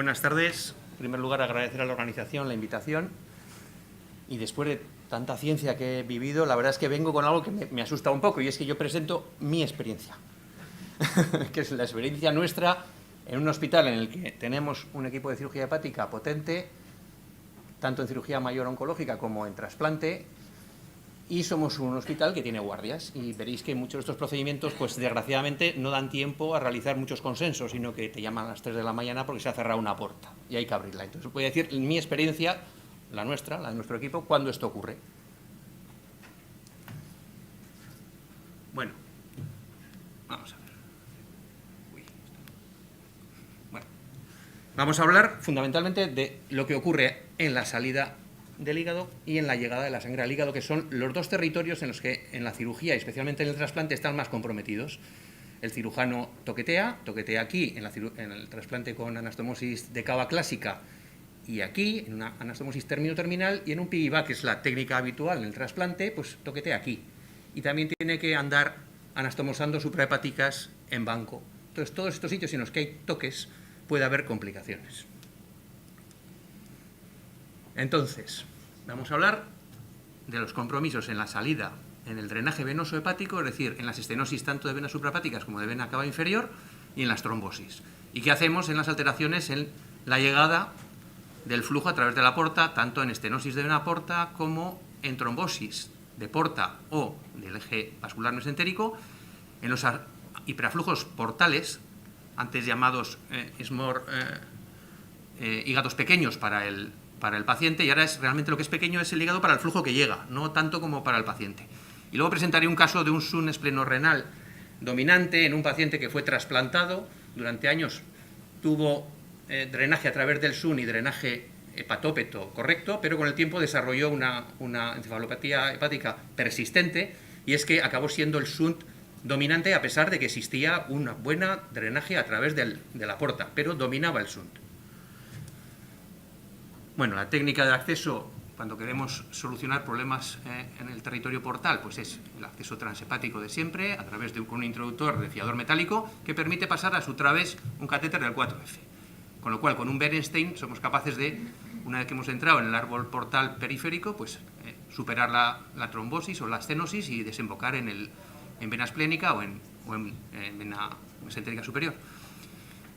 Buenas tardes. En primer lugar, agradecer a la organización la invitación. Y después de tanta ciencia que he vivido, la verdad es que vengo con algo que me asusta un poco, y es que yo presento mi experiencia, que es la experiencia nuestra en un hospital en el que tenemos un equipo de cirugía hepática potente, tanto en cirugía mayor oncológica como en trasplante, y somos un hospital que tiene guardias, y veréis que muchos de estos procedimientos, pues desgraciadamente, no dan tiempo a realizar muchos consensos, sino que te llaman a las 3 de la mañana porque se ha cerrado una puerta y hay que abrirla. Entonces, voy a decir mi experiencia, la nuestra, la de nuestro equipo, cuando esto ocurre. Bueno, vamos a ver. Bueno, vamos a hablar fundamentalmente de lo que ocurre en la salida del hígado y en la llegada de la sangre al hígado, que son los dos territorios en los que en la cirugía, especialmente en el trasplante, están más comprometidos. El cirujano toquetea aquí en el trasplante con anastomosis de cava clásica, y aquí en una anastomosis término-terminal, y en un piggyback, que es la técnica habitual en el trasplante, pues toquetea aquí. Y también tiene que andar anastomosando suprahepáticas en banco. Entonces, todos estos sitios en los que hay toques puede haber complicaciones. Entonces, vamos a hablar de los compromisos en la salida, en el drenaje venoso hepático, es decir, en las estenosis tanto de venas suprahepáticas como de vena cava inferior, y en las trombosis. ¿Y qué hacemos en las alteraciones en la llegada del flujo a través de la porta, tanto en estenosis de vena porta como en trombosis de porta o del eje vascular mesentérico, en los hiperaflujos portales, antes llamados hígados pequeños para el paciente, y ahora es realmente lo que es pequeño es el hígado para el flujo que llega, no tanto como para el paciente. Y luego presentaré un caso de un SUN esplenorrenal dominante en un paciente que fue trasplantado durante años, tuvo drenaje a través del SUN y drenaje hepatópeto correcto, pero con el tiempo desarrolló una encefalopatía hepática persistente, y es que acabó siendo el SUN dominante a pesar de que existía una buena drenaje a través de la porta, pero dominaba el SUN. Bueno, la técnica de acceso, cuando queremos solucionar problemas en el territorio portal, pues es el acceso transhepático de siempre, a través de un introductor de fiador metálico que permite pasar a su través un catéter del 4F. Con lo cual, con un Berenstein somos capaces de, una vez que hemos entrado en el árbol portal periférico, pues superar la trombosis o la estenosis y desembocar en vena esplénica o en vena mesentérica superior.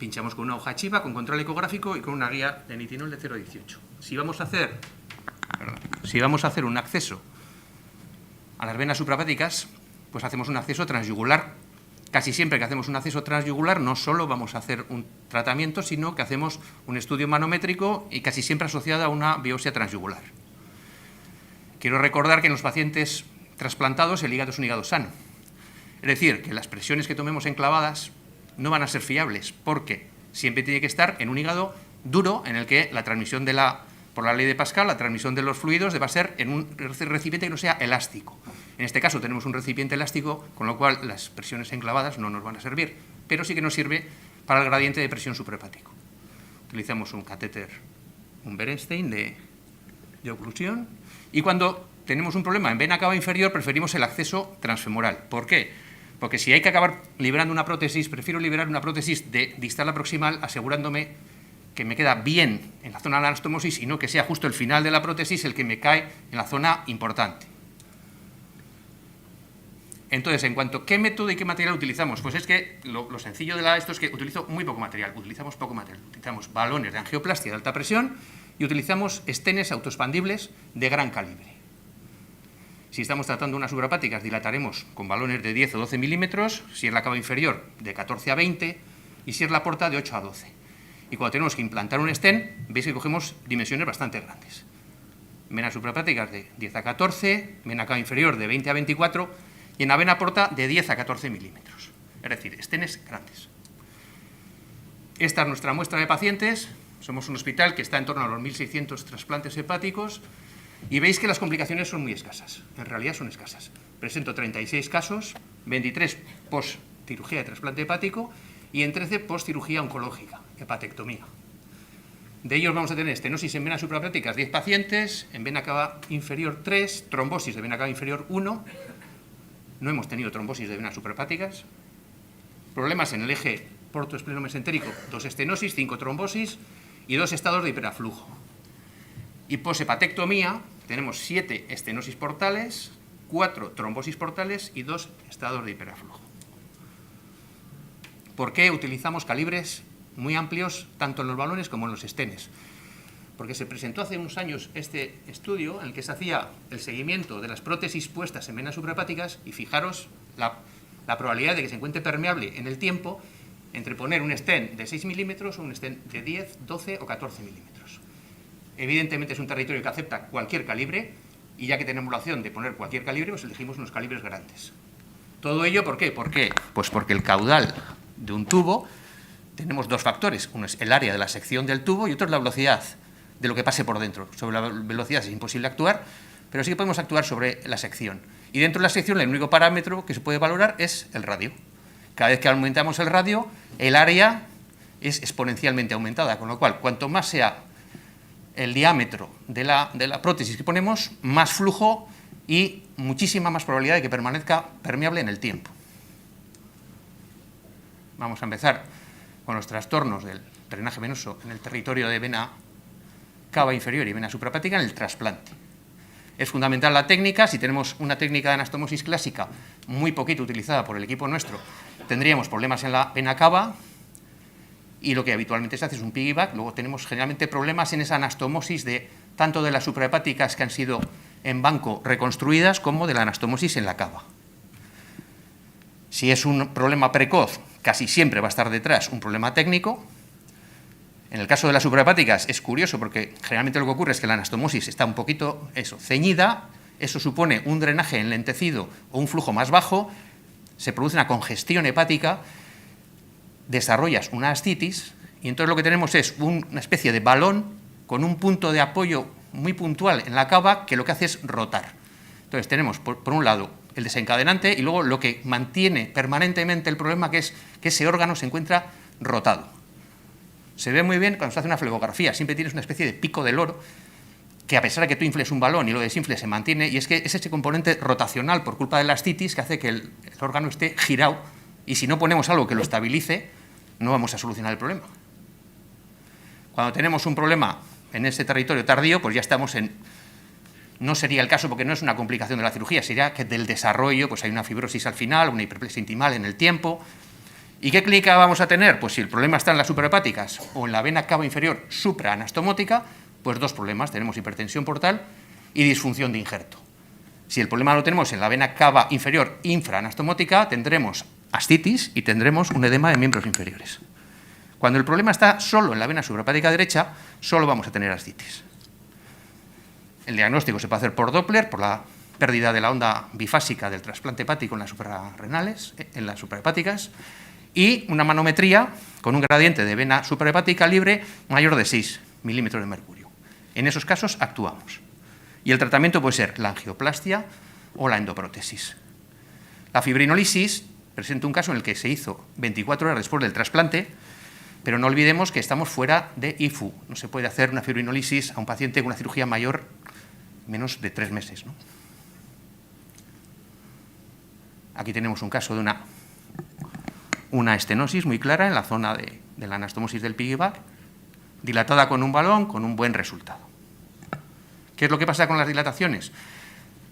Pinchamos con una hoja chiva, con control ecográfico y con una guía de nitinol de 0,18. Si vamos a hacer un acceso a las venas suprahepáticas, pues hacemos un acceso transyugular. Casi siempre que hacemos un acceso transyugular, no solo vamos a hacer un tratamiento, sino que hacemos un estudio manométrico y casi siempre asociado a una biopsia transyugular. Quiero recordar que en los pacientes trasplantados el hígado es un hígado sano. Es decir, que las presiones que tomemos enclavadas no van a ser fiables, porque siempre tiene que estar en un hígado duro, en el que la transmisión por la ley de Pascal, la transmisión de los fluidos debe ser en un recipiente que no sea elástico. En este caso tenemos un recipiente elástico, con lo cual las presiones enclavadas no nos van a servir, pero sí que nos sirve para el gradiente de presión suprahepático. Utilizamos un catéter, un Berenstein de oclusión, y cuando tenemos un problema en vena cava inferior preferimos el acceso transfemoral. ¿Por qué? Porque si hay que acabar liberando una prótesis, prefiero liberar una prótesis de distal a proximal, asegurándome que me queda bien en la zona de la anastomosis y no que sea justo el final de la prótesis el que me cae en la zona importante. Entonces, en cuanto a qué método y qué material utilizamos, pues es que lo sencillo de esto es que utilizo muy poco material, utilizamos balones de angioplastia de alta presión y utilizamos estenes autoexpandibles de gran calibre. Si estamos tratando unas suprahepáticas, dilataremos con balones de 10 o 12 milímetros, si es la cava inferior de 14 a 20 y si es la porta de 8 a 12. Y cuando tenemos que implantar un stent, veis que cogemos dimensiones bastante grandes. Venas suprahepáticas de 10 a 14, vena cava inferior de 20 a 24 y en la vena porta de 10 a 14 milímetros. Es decir, stents grandes. Esta es nuestra muestra de pacientes. Somos un hospital que está en torno a los 1.600 trasplantes hepáticos y veis que las complicaciones son muy escasas. En realidad son escasas. Presento 36 casos, 23 post-cirugía de trasplante hepático y en 13 post-cirugía oncológica, hepatectomía. De ellos vamos a tener estenosis en venas suprahepáticas 10 pacientes, en vena cava inferior 3, trombosis de vena cava inferior 1, no hemos tenido trombosis de venas suprahepáticas, problemas en el eje portoespleno mesentérico, 2 estenosis, 5 trombosis, y 2 estados de hiperaflujo. Y poshepatectomía tenemos 7 estenosis portales, 4 trombosis portales y 2 estados de hiperaflujo. ¿Por qué utilizamos calibres muy amplios tanto en los balones como en los estenes? Porque se presentó hace unos años este estudio en el que se hacía el seguimiento de las prótesis puestas en venas suprahepáticas y fijaros la probabilidad de que se encuentre permeable en el tiempo entre poner un stent de 6 milímetros o un stent de 10, 12 o 14 milímetros. Evidentemente es un territorio que acepta cualquier calibre y ya que tenemos la opción de poner cualquier calibre, pues elegimos unos calibres grandes. ¿Todo ello por qué? ¿Por qué? Pues porque el caudal de un tubo tenemos 2 factores. Uno es el área de la sección del tubo y otro es la velocidad de lo que pase por dentro. Sobre la velocidad es imposible actuar, pero sí que podemos actuar sobre la sección. Y dentro de la sección el único parámetro que se puede valorar es el radio. Cada vez que aumentamos el radio, el área es exponencialmente aumentada, con lo cual, cuanto más sea el diámetro de la prótesis que ponemos, más flujo y muchísima más probabilidad de que permanezca permeable en el tiempo. Vamos a empezar con los trastornos del drenaje venoso en el territorio de vena cava inferior y vena suprahepática en el trasplante. Es fundamental la técnica. Si tenemos una técnica de anastomosis clásica muy poquito utilizada por el equipo nuestro, tendríamos problemas en la vena cava y lo que habitualmente se hace es un piggyback. Luego tenemos generalmente problemas en esa anastomosis tanto de las suprahepáticas que han sido en banco reconstruidas como de la anastomosis en la cava. Si es un problema precoz, casi siempre va a estar detrás un problema técnico. En el caso de las suprahepáticas es curioso porque generalmente lo que ocurre es que la anastomosis está un poquito ceñida, eso supone un drenaje enlentecido o un flujo más bajo, se produce una congestión hepática, desarrollas una ascitis y entonces lo que tenemos es una especie de balón con un punto de apoyo muy puntual en la cava que lo que hace es rotar. Entonces tenemos por un lado el desencadenante y luego lo que mantiene permanentemente el problema, que es que ese órgano se encuentra rotado. Se ve muy bien cuando se hace una flebografía, siempre tienes una especie de pico del oro que a pesar de que tú infles un balón y lo desinfles se mantiene, y es que es ese componente rotacional por culpa de la ascitis que hace que el órgano esté girado y si no ponemos algo que lo estabilice no vamos a solucionar el problema. Cuando tenemos un problema en ese territorio tardío, pues ya estamos no sería el caso porque no es una complicación de la cirugía, sería que del desarrollo pues hay una fibrosis al final, una hiperplasia intimal en el tiempo. ¿Y qué clínica vamos a tener? Pues si el problema está en las suprahepáticas o en la vena cava inferior supraanastomótica, pues 2 problemas, tenemos hipertensión portal y disfunción de injerto. Si el problema lo tenemos en la vena cava inferior infraanastomótica, tendremos ascitis y tendremos un edema de miembros inferiores. Cuando el problema está solo en la vena suprahepática derecha, solo vamos a tener ascitis. El diagnóstico se puede hacer por Doppler, por la pérdida de la onda bifásica del trasplante hepático en las suprarrenales, en las suprahepáticas, y una manometría con un gradiente de vena suprahepática libre mayor de 6 milímetros de mercurio. En esos casos actuamos. Y el tratamiento puede ser la angioplastia o la endoprótesis. La fibrinolisis presenta un caso en el que se hizo 24 horas después del trasplante, pero no olvidemos que estamos fuera de IFU. No se puede hacer una fibrinolisis a un paciente con una cirugía mayor menos de 3 meses, ¿no? Aquí tenemos un caso de una estenosis muy clara en la zona de la anastomosis del piggyback, dilatada con un balón, con un buen resultado. ¿Qué es lo que pasa con las dilataciones?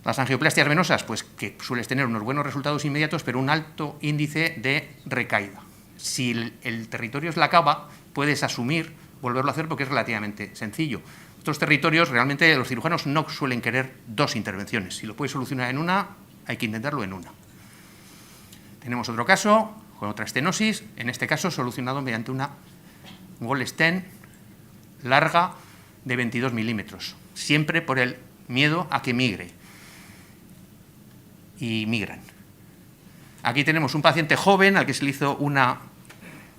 Las angioplastias venosas, pues que sueles tener unos buenos resultados inmediatos, pero un alto índice de recaída. Si el territorio es la cava, puedes asumir volverlo a hacer porque es relativamente sencillo. Otros territorios, realmente los cirujanos no suelen querer 2 intervenciones. Si lo puedes solucionar en una, hay que intentarlo en una. Tenemos otro caso con otra estenosis, en este caso solucionado mediante una wall stent larga de 22 milímetros, siempre por el miedo a que migre. Y migran. Aquí tenemos un paciente joven al que se le hizo una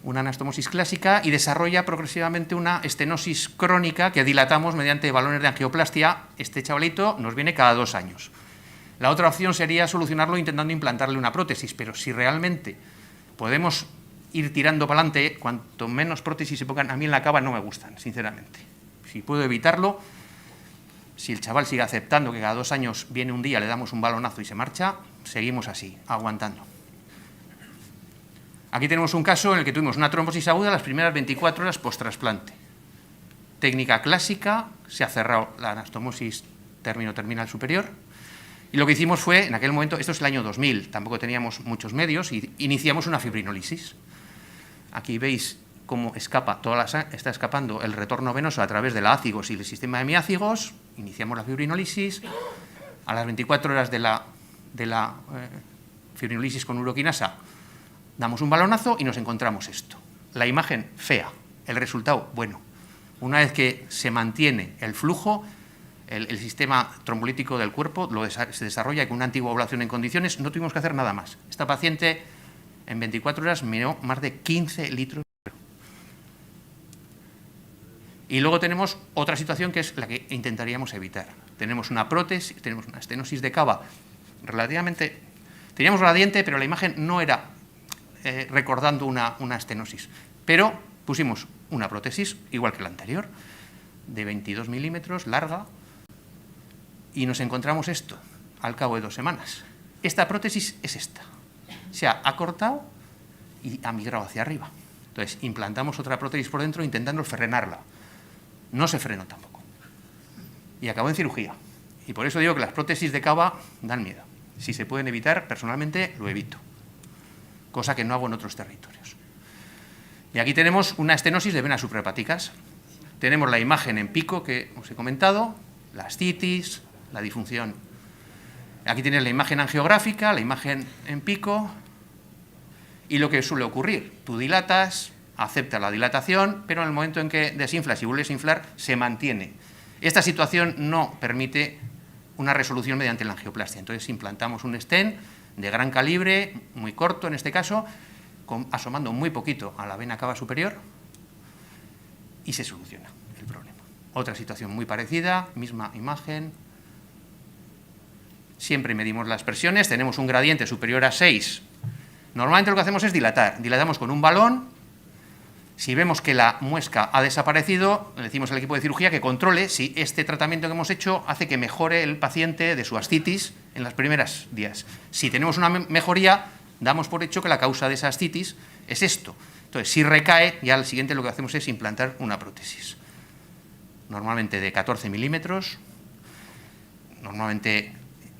anastomosis clásica y desarrolla progresivamente una estenosis crónica que dilatamos mediante balones de angioplastia. Este chavalito nos viene cada 2 años. La otra opción sería solucionarlo intentando implantarle una prótesis, pero si realmente podemos ir tirando para adelante, cuanto menos prótesis se pongan, a mí en la cava no me gustan, sinceramente. Si puedo evitarlo, si el chaval sigue aceptando que cada 2 años viene un día, le damos un balonazo y se marcha, seguimos así, aguantando. Aquí tenemos un caso en el que tuvimos una trombosis aguda las primeras 24 horas post-trasplante. técnica clásica, se ha cerrado la anastomosis término-terminal superior, y lo que hicimos fue, en aquel momento, esto es el año 2000, tampoco teníamos muchos medios, y iniciamos una fibrinólisis. Aquí veis cómo está escapando el retorno venoso a través de la ácigos y el sistema de miácigos. Iniciamos la fibrinólisis. A las 24 horas de la fibrinólisis con uroquinasa damos un balonazo y nos encontramos esto. La imagen fea, el resultado bueno. Una vez que se mantiene el flujo, el sistema trombolítico del cuerpo se desarrolla con una anticoagulación en condiciones, no tuvimos que hacer nada más. Esta paciente en 24 horas meó más de 15 litros. Y luego tenemos otra situación que es la que intentaríamos evitar. Tenemos una prótesis, tenemos una estenosis de cava relativamente... Teníamos gradiente, pero la imagen no era recordando una estenosis. Pero pusimos una prótesis, igual que la anterior, de 22 milímetros, larga, y nos encontramos esto al cabo de 2 semanas. Esta prótesis es esta. Se ha acortado y ha migrado hacia arriba. Entonces, implantamos otra prótesis por dentro intentando frenarla. No se frenó tampoco. Y acabó en cirugía. Y por eso digo que las prótesis de cava dan miedo. Si se pueden evitar, personalmente lo evito. Cosa que no hago en otros territorios. Y aquí tenemos una estenosis de venas suprahepáticas. Tenemos la imagen en pico que os he comentado, la ascitis, la disfunción. Aquí tienes la imagen angiográfica, la imagen en pico, y lo que suele ocurrir, tú dilatas, acepta la dilatación, pero en el momento en que desinflas y vuelves a inflar, se mantiene. Esta situación no permite una resolución mediante la angioplastia. Entonces implantamos un stent de gran calibre, muy corto en este caso, asomando muy poquito a la vena cava superior, y se soluciona el problema. Otra situación muy parecida, misma imagen. Siempre medimos las presiones, tenemos un gradiente superior a 6. Normalmente lo que hacemos es dilatar. Dilatamos con un balón. Si vemos que la muesca ha desaparecido, le decimos al equipo de cirugía que controle si este tratamiento que hemos hecho hace que mejore el paciente de su ascitis en los primeros días. Si tenemos una mejoría, damos por hecho que la causa de esa ascitis es esto. Entonces, si recae, ya al siguiente lo que hacemos es implantar una prótesis. Normalmente de 14 milímetros. Normalmente,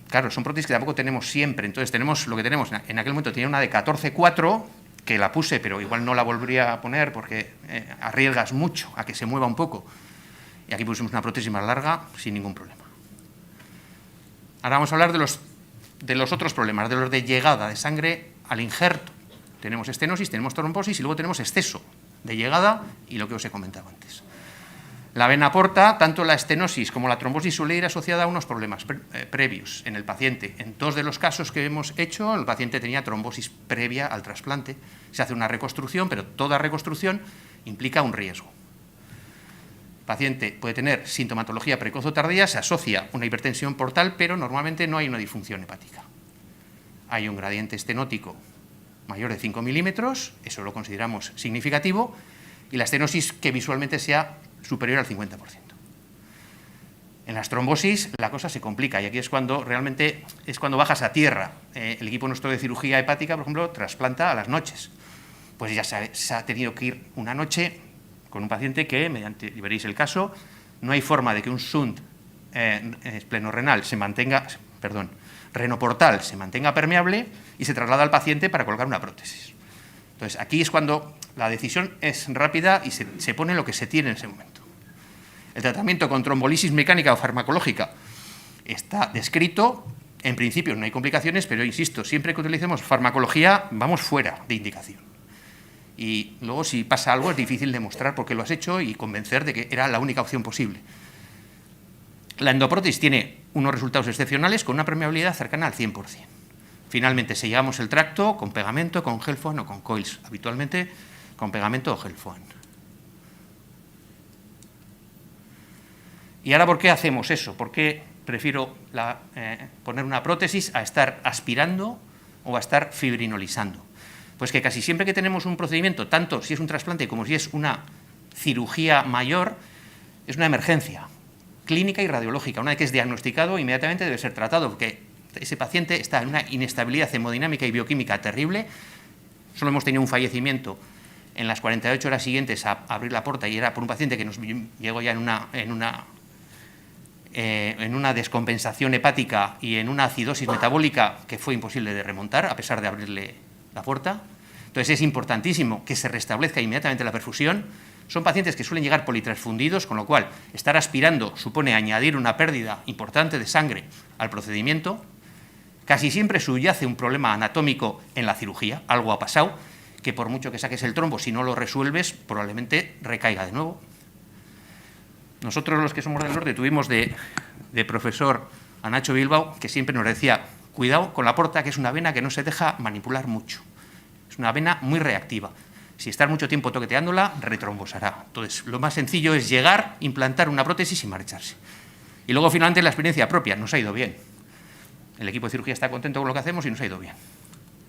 claro, son prótesis que tampoco tenemos siempre. Entonces, tenemos lo que tenemos. En aquel momento tenía una de 14,4, que la puse, pero igual no la volvería a poner porque arriesgas mucho a que se mueva un poco. Y aquí pusimos una prótesis más larga sin ningún problema. Ahora vamos a hablar de los otros problemas, de los de llegada de sangre al injerto. Tenemos estenosis, tenemos trombosis y luego tenemos exceso de llegada y lo que os he comentado antes. La vena porta, tanto la estenosis como la trombosis suele ir asociada a unos problemas previos en el paciente. En 2 de los casos que hemos hecho, el paciente tenía trombosis previa al trasplante. Se hace una reconstrucción, pero toda reconstrucción implica un riesgo. El paciente puede tener sintomatología precoz o tardía, se asocia una hipertensión portal, pero normalmente no hay una disfunción hepática. Hay un gradiente estenótico mayor de 5 milímetros, eso lo consideramos significativo, y la estenosis que visualmente sea superior al 50%. En las trombosis la cosa se complica y aquí es cuando realmente bajas a tierra. El equipo nuestro de cirugía hepática, por ejemplo, trasplanta a las noches. Pues ya se ha tenido que ir una noche con un paciente que, mediante, y veréis el caso, no hay forma de que un shunt esplenorrenal renoportal se mantenga permeable y se traslada al paciente para colocar una prótesis. Entonces, aquí es cuando la decisión es rápida y se pone lo que se tiene en ese momento. El tratamiento con trombolisis mecánica o farmacológica está descrito. En principio no hay complicaciones, pero insisto, siempre que utilicemos farmacología vamos fuera de indicación. Y luego si pasa algo es difícil demostrar por qué lo has hecho y convencer de que era la única opción posible. La endoprótesis tiene unos resultados excepcionales con una permeabilidad cercana al 100%. Finalmente sellamos el tracto con pegamento, con gel foam o con coils, habitualmente con pegamento o gel foam. ¿Y ahora por qué hacemos eso? ¿Por qué prefiero poner una prótesis a estar aspirando o a estar fibrinolizando? Pues que casi siempre que tenemos un procedimiento, tanto si es un trasplante como si es una cirugía mayor, es una emergencia clínica y radiológica. Una vez que es diagnosticado, inmediatamente debe ser tratado, porque ese paciente está en una inestabilidad hemodinámica y bioquímica terrible. Solo hemos tenido un fallecimiento en las 48 horas siguientes a abrir la porta, y era por un paciente que nos llegó ya en una descompensación hepática y en una acidosis metabólica que fue imposible de remontar, a pesar de abrirle la puerta. Entonces es importantísimo que se restablezca inmediatamente la perfusión. Son pacientes que suelen llegar politransfundidos, con lo cual estar aspirando supone añadir una pérdida importante de sangre al procedimiento. Casi siempre subyace un problema anatómico en la cirugía, algo ha pasado, que por mucho que saques el trombo, si no lo resuelves, probablemente recaiga de nuevo. Nosotros, los que somos del norte, tuvimos de profesor a Nacho Bilbao, que siempre nos decía, cuidado con la porta, que es una vena que no se deja manipular mucho. Es una vena muy reactiva. Si estás mucho tiempo toqueteándola, retrombosará. Entonces, lo más sencillo es llegar, implantar una prótesis y marcharse. Y luego, finalmente, la experiencia propia. Nos ha ido bien. El equipo de cirugía está contento con lo que hacemos y nos ha ido bien.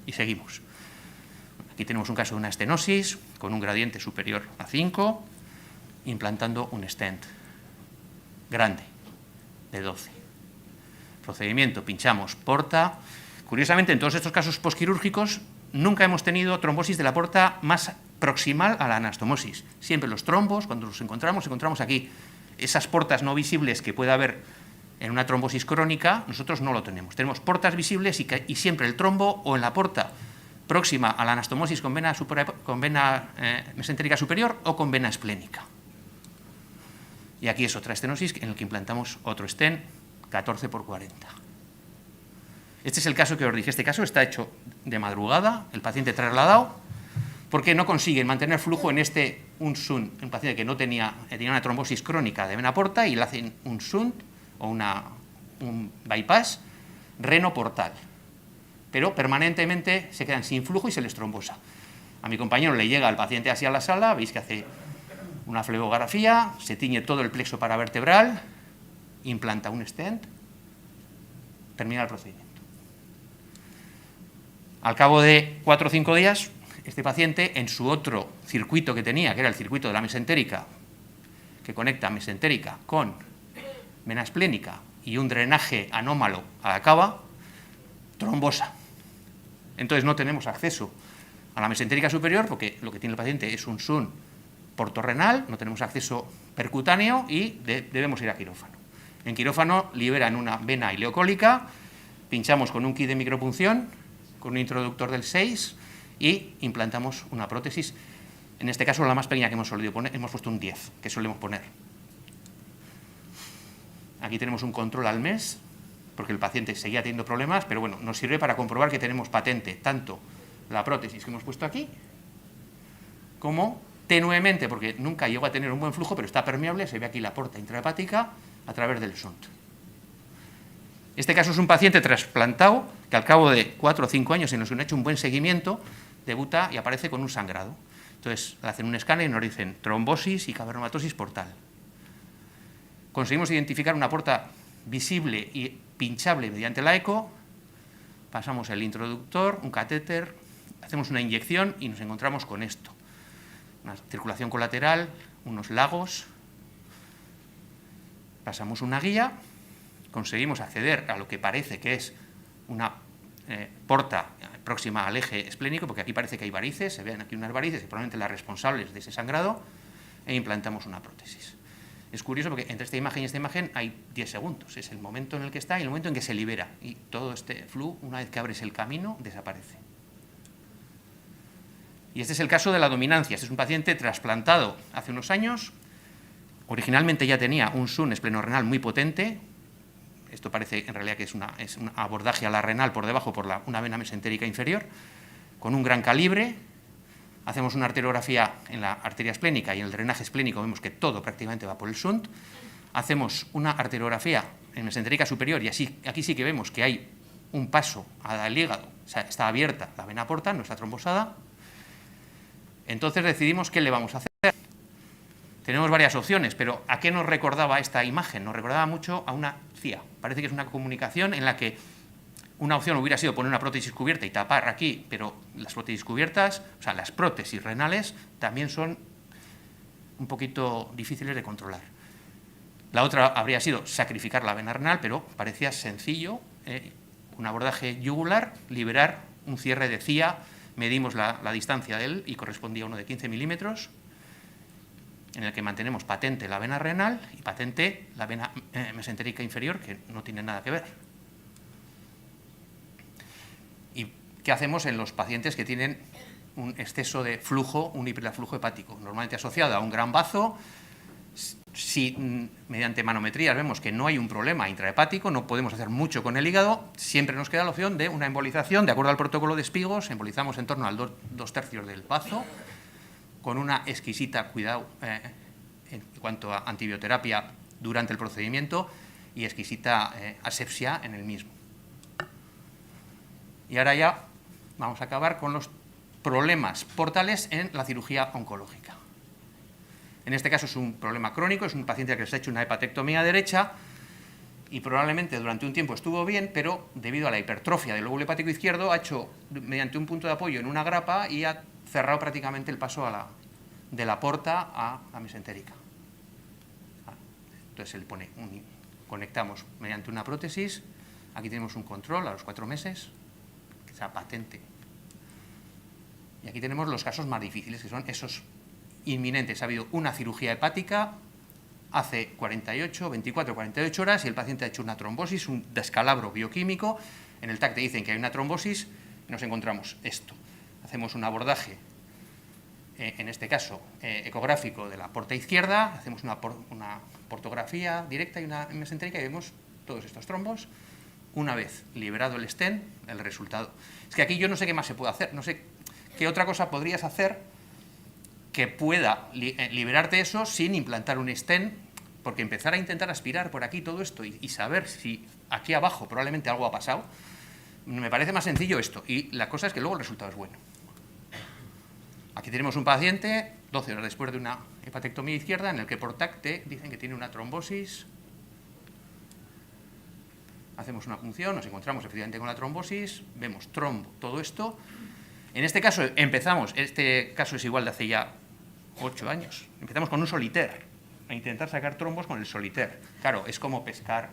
Y seguimos. Aquí tenemos un caso de una estenosis con un gradiente superior a 5, implantando un stent grande, de 12. Procedimiento, pinchamos porta. Curiosamente, en todos estos casos posquirúrgicos, nunca hemos tenido trombosis de la porta más proximal a la anastomosis. Siempre los trombos, cuando los encontramos aquí. Esas portas no visibles que puede haber en una trombosis crónica, nosotros no lo tenemos. Tenemos portas visibles y siempre el trombo o en la porta próxima a la anastomosis con vena mesentérica superior o con vena esplénica. Y aquí es otra estenosis en la que implantamos otro stent 14×40. Este es el caso que os dije. Este caso está hecho de madrugada, el paciente trasladado, porque no consiguen mantener flujo en un shunt, un paciente que tenía una trombosis crónica de vena porta, y le hacen un shunt o un bypass reno-portal. Pero permanentemente se quedan sin flujo y se les trombosa. A mi compañero le llega al paciente así a la sala, veis que hace una flebografía, se tiñe todo el plexo paravertebral, implanta un stent, termina el procedimiento. Al cabo de 4 o 5 días, este paciente, en su otro circuito que tenía, que era el circuito de la mesentérica, que conecta mesentérica con vena esplénica y un drenaje anómalo a la cava, trombosa. Entonces no tenemos acceso a la mesentérica superior porque lo que tiene el paciente es un shunt portorrenal, no tenemos acceso percutáneo y debemos ir a quirófano. En quirófano liberan una vena ileocólica, pinchamos con un kit de micropunción, con un introductor del 6 y implantamos una prótesis. En este caso, la más pequeña que hemos solido poner, hemos puesto un 10, que solemos poner. Aquí tenemos un control al mes, porque el paciente seguía teniendo problemas, pero bueno, nos sirve para comprobar que tenemos patente tanto la prótesis que hemos puesto aquí, como tenuemente, porque nunca llegó a tener un buen flujo, pero está permeable, se ve aquí la porta intrahepática a través del shunt. Este caso es un paciente trasplantado que al cabo de 4 o 5 años, en los que no ha hecho un buen seguimiento, debuta y aparece con un sangrado. Entonces, le hacen un escáner y nos dicen trombosis y cavernomatosis portal. Conseguimos identificar una porta visible y pinchable mediante la eco, pasamos el introductor, un catéter, hacemos una inyección y nos encontramos con esto. Una circulación colateral, unos lagos, pasamos una guía, conseguimos acceder a lo que parece que es una porta próxima al eje esplénico, porque aquí parece que hay varices, se ven aquí unas varices, y probablemente las responsables de ese sangrado, e implantamos una prótesis. Es curioso porque entre esta imagen y esta imagen hay 10 segundos, es el momento en el que está y el momento en que se libera, y todo este flujo, una vez que abres el camino, desaparece. Y este es el caso de la dominancia. Este es un paciente trasplantado hace unos años, originalmente ya tenía un shunt esplenorrenal muy potente. Esto parece en realidad que es un abordaje a la renal por debajo por una vena mesentérica inferior, con un gran calibre. Hacemos una arteriografía en la arteria esplénica y en el drenaje esplénico vemos que todo prácticamente va por el shunt. Hacemos una arteriografía en mesentérica superior y aquí sí que vemos que hay un paso al hígado, o sea, está abierta la vena porta, no está trombosada. Entonces decidimos qué le vamos a hacer. Tenemos varias opciones, pero ¿a qué nos recordaba esta imagen? Nos recordaba mucho a una CIA. Parece que es una comunicación en la que una opción hubiera sido poner una prótesis cubierta y tapar aquí, pero las prótesis cubiertas, o sea, las prótesis renales, también son un poquito difíciles de controlar. La otra habría sido sacrificar la vena renal, pero parecía sencillo, un abordaje yugular, liberar un cierre de CIA medimos la distancia de él y correspondía a uno de 15 milímetros, en el que mantenemos patente la vena renal y patente la vena mesentérica inferior, que no tiene nada que ver. ¿Y qué hacemos en los pacientes que tienen un exceso de flujo, un hiperflujo hepático, normalmente asociado a un gran bazo? Si mediante manometrías vemos que no hay un problema intrahepático, no podemos hacer mucho con el hígado, siempre nos queda la opción de una embolización. De acuerdo al protocolo de Spigos, embolizamos en torno al 2/3 del bazo, con una exquisita cuidado en cuanto a antibioterapia durante el procedimiento y exquisita asepsia en el mismo. Y ahora ya vamos a acabar con los problemas portales en la cirugía oncológica. En este caso es un problema crónico, es un paciente que se ha hecho una hepatectomía derecha y probablemente durante un tiempo estuvo bien, pero debido a la hipertrofia del lóbulo hepático izquierdo ha hecho, mediante un punto de apoyo en una grapa, y ha cerrado prácticamente el paso de la porta a la mesentérica. Entonces él pone conectamos mediante una prótesis, aquí tenemos un control a los 4 meses, que sea patente. Y aquí tenemos los casos más difíciles, que son esos inminentes. Ha habido una cirugía hepática hace 24, 48 horas y el paciente ha hecho una trombosis, un descalabro bioquímico. En el TAC te dicen que hay una trombosis y nos encontramos esto. Hacemos un abordaje, en este caso ecográfico, de la porta izquierda, hacemos una portografía directa y una mesentérica y vemos todos estos trombos. Una vez liberado el stent, el resultado. Es que aquí yo no sé qué más se puede hacer, no sé qué otra cosa podrías hacer que pueda liberarte eso sin implantar un stent, porque empezar a intentar aspirar por aquí todo esto y saber si aquí abajo probablemente algo ha pasado, me parece más sencillo esto. Y la cosa es que luego el resultado es bueno. Aquí tenemos un paciente, 12 horas después de una hepatectomía izquierda, en el que por TAC te dicen que tiene una trombosis. Hacemos una punción, nos encontramos efectivamente con la trombosis, vemos trombo, todo esto. En este caso empezamos, este caso es igual de hace ya 8 años, empezamos con un solitaire, a intentar sacar trombos con el solitaire. Claro, es como pescar.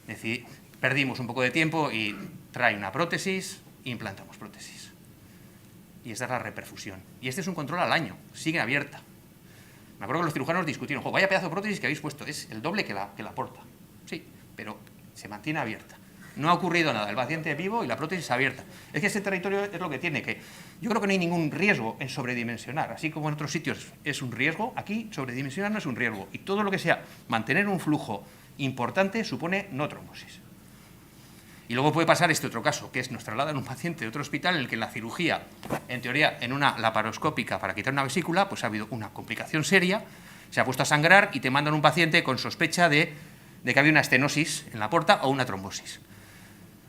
Es decir, perdimos un poco de tiempo y trae una prótesis, implantamos prótesis. Y esta es la reperfusión. Y este es un control al año, sigue abierta. Me acuerdo que los cirujanos discutieron, vaya pedazo de prótesis que habéis puesto, es el doble que la porta. Sí, pero se mantiene abierta. No ha ocurrido nada, el paciente es vivo y la prótesis abierta. Es que este territorio es lo que tiene, que yo creo que no hay ningún riesgo en sobredimensionar. Así como en otros sitios es un riesgo, aquí sobredimensionar no es un riesgo. Y todo lo que sea mantener un flujo importante supone no trombosis. Y luego puede pasar este otro caso, que es nos trasladan un paciente de otro hospital en el que la cirugía, en teoría, en una laparoscópica para quitar una vesícula, pues ha habido una complicación seria, se ha puesto a sangrar y te mandan un paciente con sospecha de que había una estenosis en la porta o una trombosis.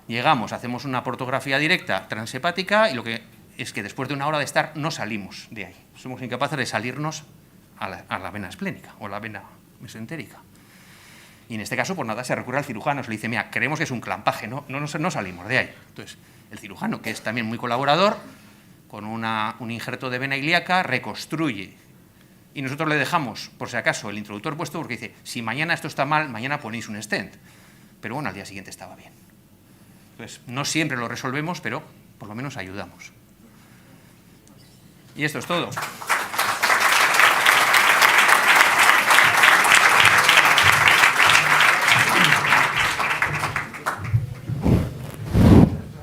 Llegamos, hacemos una portografía directa transhepática y lo que es que después de una hora de estar no salimos de ahí. Somos incapaces de salirnos a la vena esplénica o la vena mesentérica. Y en este caso, pues nada, se recurre al cirujano, se le dice, mira, creemos que es un clampaje, no salimos de ahí. Entonces, el cirujano, que es también muy colaborador, con un injerto de vena ilíaca, reconstruye. Y nosotros le dejamos, por si acaso, el introductor puesto, porque dice, si mañana esto está mal, mañana ponéis un stent. Pero bueno, al día siguiente estaba bien. Entonces, no siempre lo resolvemos, pero por lo menos ayudamos. Y esto es todo.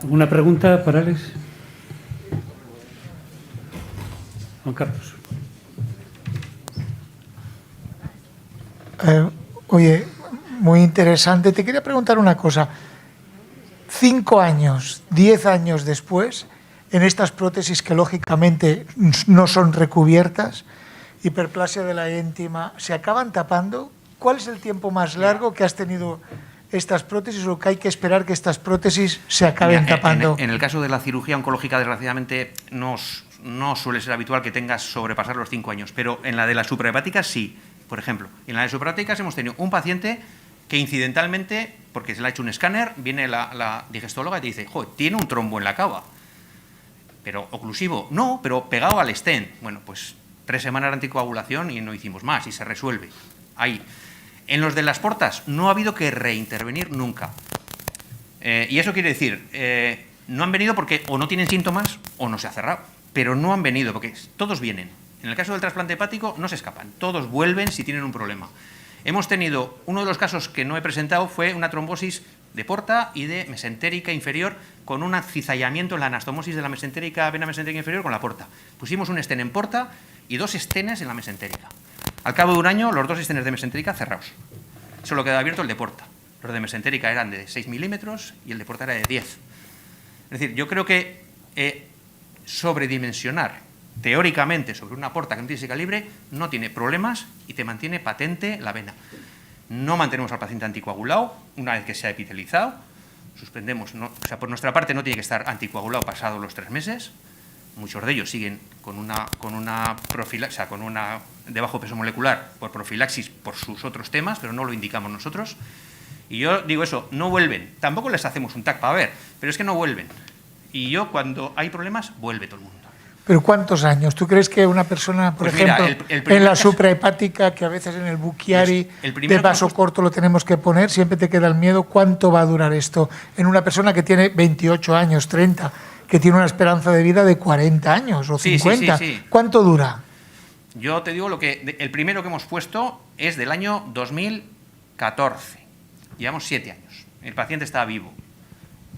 ¿Alguna pregunta para Alex? Juan Carlos. Oye, muy interesante. Te quería preguntar una cosa. 5 años, 10 años después, en estas prótesis que lógicamente no son recubiertas, hiperplasia de la íntima, ¿se acaban tapando? ¿Cuál es el tiempo más largo que has tenido estas prótesis o que hay que esperar que estas prótesis se acaben tapando? En el caso de la cirugía oncológica, desgraciadamente, no suele ser habitual que tengas sobrepasar los 5 años, pero en la de las suprahepáticas sí. Por ejemplo, en la de suprahepáticas hemos tenido un paciente que incidentalmente, porque se le ha hecho un escáner, viene la digestóloga y te dice, joder, tiene un trombo en la cava. Pero oclusivo, no, pero pegado al stent. Bueno, pues 3 semanas de anticoagulación y no hicimos más y se resuelve. Ahí. En los de las portas no ha habido que reintervenir nunca. Y eso quiere decir, no han venido porque o no tienen síntomas o no se ha cerrado, pero no han venido porque todos vienen. En el caso del trasplante hepático no se escapan, todos vuelven si tienen un problema. Hemos tenido, uno de los casos que no he presentado fue una trombosis de porta y de mesentérica inferior con un cizallamiento en la anastomosis de la mesentérica, vena mesentérica inferior con la porta. Pusimos un estén en porta y 2 estenes en la mesentérica. Al cabo de un año, los 2 estenes de mesentérica cerrados. Solo quedaba abierto el de porta. Los de mesentérica eran de 6 milímetros y el de porta era de 10. Es decir, yo creo que sobredimensionar teóricamente sobre una porta que no tiene ese calibre no tiene problemas y te mantiene patente la vena. No mantenemos al paciente anticoagulado una vez que se ha epitelizado, suspendemos, o sea, por nuestra parte no tiene que estar anticoagulado pasados los 3 meses, muchos de ellos siguen con una profilaxis, o sea, con una de bajo peso molecular por profilaxis por sus otros temas, pero no lo indicamos nosotros. Y yo digo eso, no vuelven, tampoco les hacemos un TAC para ver, pero es que no vuelven. Y yo cuando hay problemas, vuelve todo el mundo. ¿Pero cuántos años? ¿Tú crees que una persona, por Pues mira, ejemplo, el primer en la caso- suprahepática, que a veces en el Buchiari Pues el primero de que vaso hemos- corto lo tenemos que poner, siempre te queda el miedo, ¿cuánto va a durar esto? En una persona que tiene 28 años, 30, que tiene una esperanza de vida de 40 años o Sí, 50, sí. ¿cuánto dura? Yo te digo el primero que hemos puesto es del año 2014. Llevamos 7 años. El paciente está vivo.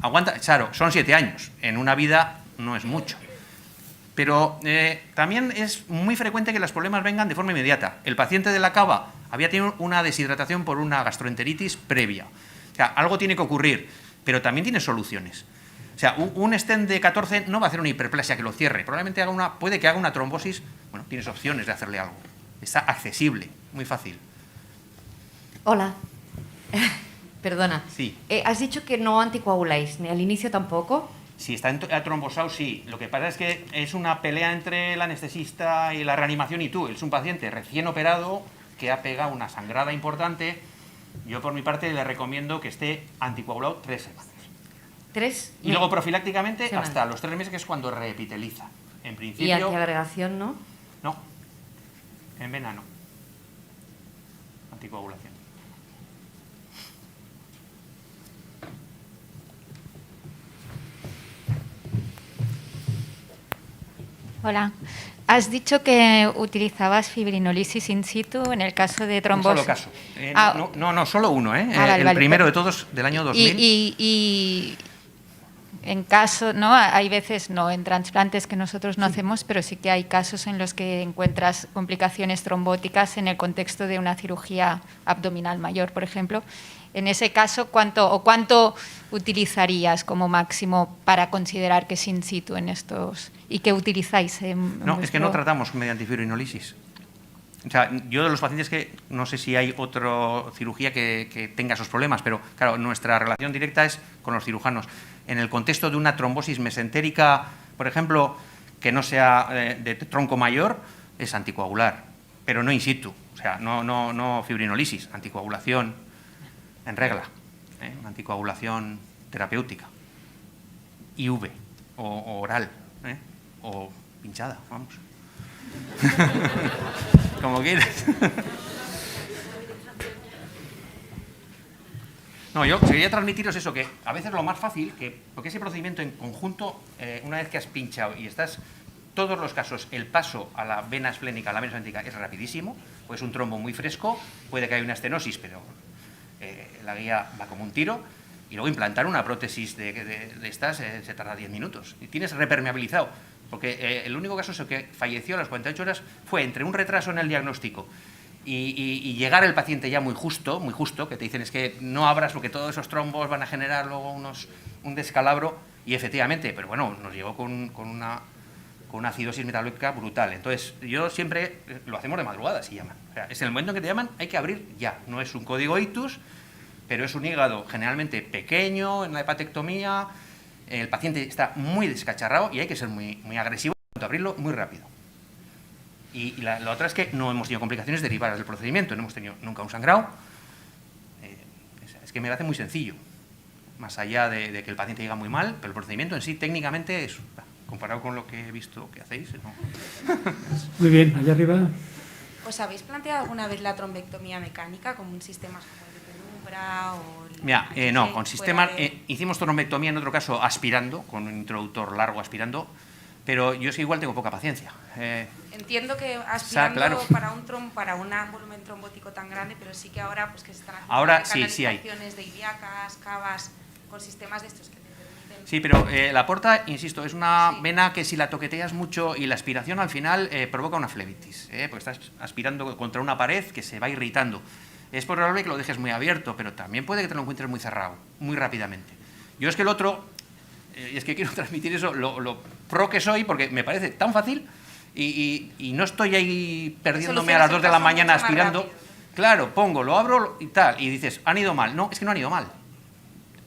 Aguanta, claro, son 7 años. En una vida no es mucho. Pero también es muy frecuente que los problemas vengan de forma inmediata. El paciente de la cava había tenido una deshidratación por una gastroenteritis previa. O sea, algo tiene que ocurrir, pero también tiene soluciones. O sea, un stent de 14 no va a hacer una hiperplasia que lo cierre. Probablemente puede que haga una trombosis. Bueno, tienes opciones de hacerle algo. Está accesible, muy fácil. Hola. Perdona. Sí. Has dicho que no anticoaguláis, ni al inicio tampoco. Si está trombosado, sí. Lo que pasa es que es una pelea entre el anestesista y la reanimación y tú. Es un paciente recién operado que ha pegado una sangrada importante. Yo, por mi parte, le recomiendo que esté anticoagulado 3 semanas. 3. Y luego profilácticamente Semanas. hasta los 3 meses, que es cuando reepiteliza. En Y principio, antiagregación, ¿no? no. En vena no. Anticoagulación. Hola. Has dicho que utilizabas fibrinolisis in situ en el caso de Un trombosis. solo caso. Ah, No, solo uno, ¿eh? vale, El vale, primero de pero- todos del año 2000. Y en caso, ¿no? Hay veces, no en trasplantes que nosotros no hacemos, pero sí que hay casos en los que encuentras complicaciones trombóticas en el contexto de una cirugía abdominal mayor, por ejemplo. En ese caso, ¿cuánto utilizarías como máximo para considerar que es in situ en estos y que utilizáis? No, es que no tratamos mediante fibrinolisis. O sea, yo de los pacientes que no sé si hay otra cirugía que tenga esos problemas, pero claro, nuestra relación directa es con los cirujanos. En el contexto de una trombosis mesentérica, por ejemplo, que no sea de tronco mayor, es anticoagular, pero no in situ. O sea, no fibrinolisis, anticoagulación en regla, anticoagulación terapéutica, IV o oral, o pinchada, vamos. Como quieras. No, yo quería transmitiros eso, que a veces lo más fácil, porque ese procedimiento en conjunto, una vez que has pinchado y estás, todos los casos, el paso a la vena esplénica, a la vena esflénica es rapidísimo, pues es un trombo muy fresco, puede que haya una estenosis, pero la guía va como un tiro, y luego implantar una prótesis de estas se tarda 10 minutos. Y tienes repermeabilizado, porque el único caso que falleció a las 48 horas fue entre un retraso en el diagnóstico y llegar el paciente ya muy justo, que te dicen es que no abras porque todos esos trombos van a generar luego un descalabro, y efectivamente, pero bueno, nos llegó con una acidosis metabólica brutal. Entonces, yo siempre lo hacemos de madrugada, si llaman. O sea, es en el momento en que te llaman, hay que abrir ya. No es un código ictus, pero es un hígado generalmente pequeño en la hepatectomía. El paciente está muy descacharrado y hay que ser muy, muy agresivo en abrirlo muy rápido. Y la otra es que no hemos tenido complicaciones derivadas del procedimiento, no hemos tenido nunca un sangrado. Es que me parece muy sencillo, más allá de que el paciente llega muy mal, pero el procedimiento en sí técnicamente es, comparado con lo que he visto que hacéis, ¿no? Muy bien, allá arriba. ¿Os habéis planteado alguna vez la trombectomía mecánica como un sistema como el de penumbra o Mira, no, que con fuera sistema de- hicimos trombectomía en otro caso aspirando, con un introductor largo aspirando, pero yo es que igual tengo poca paciencia. Entiendo que aspirando claro. para un volumen trombótico tan grande, pero sí que ahora pues que se están haciendo Ahora sí, sí hay. canalizaciones de ilíacas, cavas, con sistemas de estos que te permiten... Sí, pero la porta, insisto, es una Sí. vena que si la toqueteas mucho y la aspiración al final provoca una flebitis, porque estás aspirando contra una pared que se va irritando. Es probable que lo dejes muy abierto, pero también puede que te lo encuentres muy cerrado, muy rápidamente. Yo es que el otro, y es que quiero transmitir eso, lo pro que soy, porque me parece tan fácil y no estoy ahí perdiéndome a las 2 de la Solucionas el mañana caso mucho más aspirando. rápido. Claro, pongo, lo abro y tal, y dices, han ido mal. No, es que no han ido mal.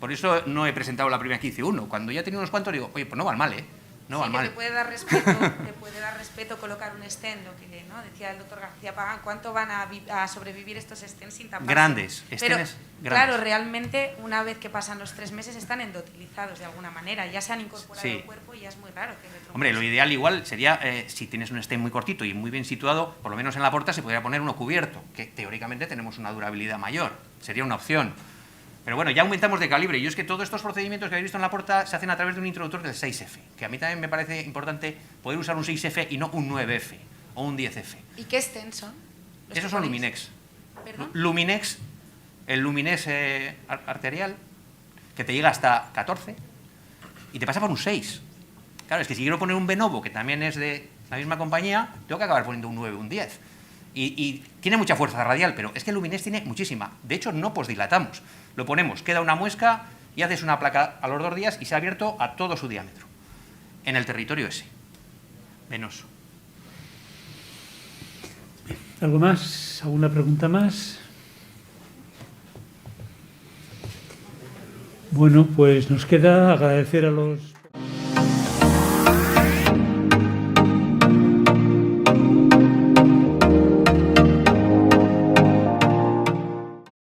Por eso no he presentado la primera que hice uno. Cuando ya tenía unos cuantos digo, oye, pues no van mal, ¿eh? No sí, van que mal. te puede dar respeto colocar un stent, lo que ¿no? decía el doctor García Pagán, ¿cuánto van a sobrevivir estos stents sin taparse? Grandes, Pero, stents grandes. claro, realmente una vez que pasan los 3 meses están endotelizados de alguna manera, ya se han incorporado Sí. al cuerpo y ya es muy raro que retroceda. Hombre, lo ideal igual sería, si tienes un stent muy cortito y muy bien situado, por lo menos en la porta se podría poner uno cubierto, que teóricamente tenemos una durabilidad mayor. Sería una opción. Pero bueno, ya aumentamos de calibre. Yo es que todos estos procedimientos que habéis visto en la porta se hacen a través de un introductor del 6F, que a mí también me parece importante poder usar un 6F y no un 9F o un 10F. ¿Y qué stents son? ¿Los Esos que son ponéis? Luminex. ¿Perdón? Luminex, el Luminex arterial, que te llega hasta 14 y te pasa por un 6. Claro, es que si quiero poner un Venovo, que también es de la misma compañía, tengo que acabar poniendo un 9 o un 10. Y tiene mucha fuerza radial, pero es que el Luminex tiene muchísima. De hecho, no posdilatamos. Lo ponemos, queda una muesca y haces una placa a los 2 días y se ha abierto a todo su diámetro. En el territorio ese. Venoso. ¿Algo más? ¿Alguna pregunta más? Bueno, pues nos queda agradecer a los